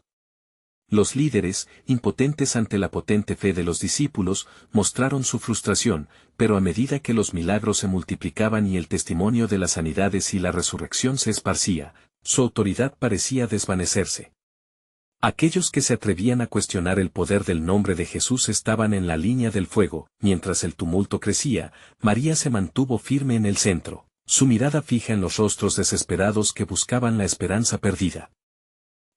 Los líderes, impotentes ante la potente fe de los discípulos, mostraron su frustración, pero a medida que los milagros se multiplicaban y el testimonio de las sanidades y la resurrección se esparcía, su autoridad parecía desvanecerse. Aquellos que se atrevían a cuestionar el poder del nombre de Jesús estaban en la línea del fuego. Mientras el tumulto crecía, María se mantuvo firme en el centro, su mirada fija en los rostros desesperados que buscaban la esperanza perdida.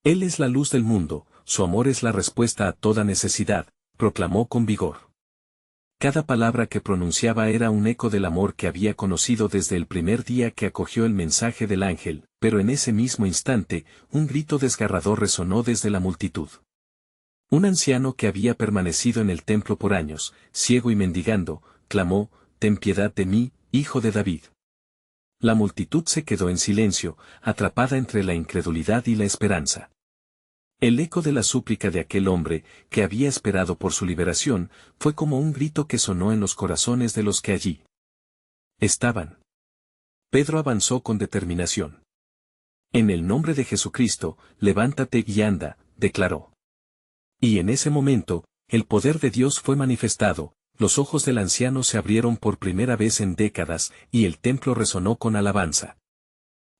Él es la luz del mundo, su amor es la respuesta a toda necesidad, proclamó con vigor. Cada palabra que pronunciaba era un eco del amor que había conocido desde el primer día que acogió el mensaje del ángel, pero en ese mismo instante, un grito desgarrador resonó desde la multitud. Un anciano que había permanecido en el templo por años, ciego y mendigando, clamó: «Ten piedad de mí, hijo de David». La multitud se quedó en silencio, atrapada entre la incredulidad y la esperanza. El eco de la súplica de aquel hombre, que había esperado por su liberación, fue como un grito que sonó en los corazones de los que allí estaban. Pedro avanzó con determinación. «En el nombre de Jesucristo, levántate y anda», declaró. Y en ese momento, el poder de Dios fue manifestado, los ojos del anciano se abrieron por primera vez en décadas, y el templo resonó con alabanza.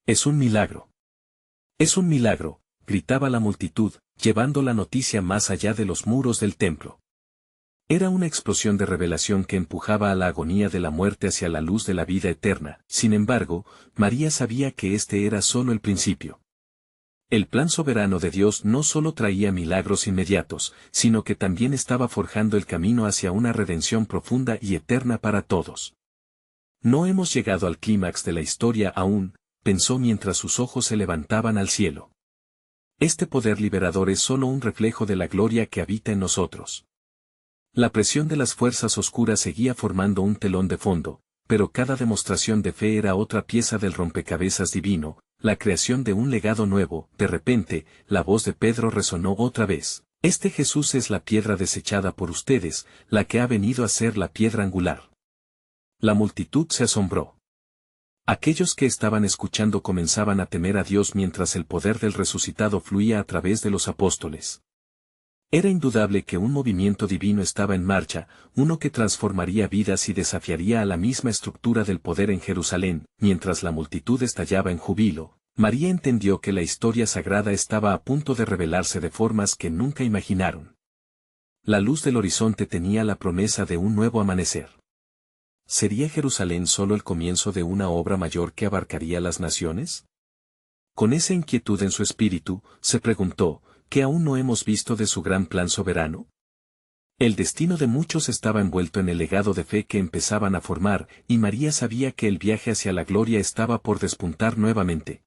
«Es un milagro. Es un milagro», gritaba la multitud, llevando la noticia más allá de los muros del templo. Era una explosión de revelación que empujaba a la agonía de la muerte hacia la luz de la vida eterna. Sin embargo, María sabía que este era solo el principio. El plan soberano de Dios no solo traía milagros inmediatos, sino que también estaba forjando el camino hacia una redención profunda y eterna para todos. «No hemos llegado al clímax de la historia aún», pensó mientras sus ojos se levantaban al cielo. Este poder liberador es solo un reflejo de la gloria que habita en nosotros. La presión de las fuerzas oscuras seguía formando un telón de fondo, pero cada demostración de fe era otra pieza del rompecabezas divino, la creación de un legado nuevo. De repente, la voz de Pedro resonó otra vez: «Este Jesús es la piedra desechada por ustedes, la que ha venido a ser la piedra angular». La multitud se asombró. Aquellos que estaban escuchando comenzaban a temer a Dios mientras el poder del resucitado fluía a través de los apóstoles. Era indudable que un movimiento divino estaba en marcha, uno que transformaría vidas y desafiaría a la misma estructura del poder en Jerusalén. Mientras la multitud estallaba en júbilo, María entendió que la historia sagrada estaba a punto de revelarse de formas que nunca imaginaron. La luz del horizonte tenía la promesa de un nuevo amanecer. ¿Sería Jerusalén solo el comienzo de una obra mayor que abarcaría las naciones? Con esa inquietud en su espíritu, se preguntó: ¿qué aún no hemos visto de su gran plan soberano? El destino de muchos estaba envuelto en el legado de fe que empezaban a formar, y María sabía que el viaje hacia la gloria estaba por despuntar nuevamente.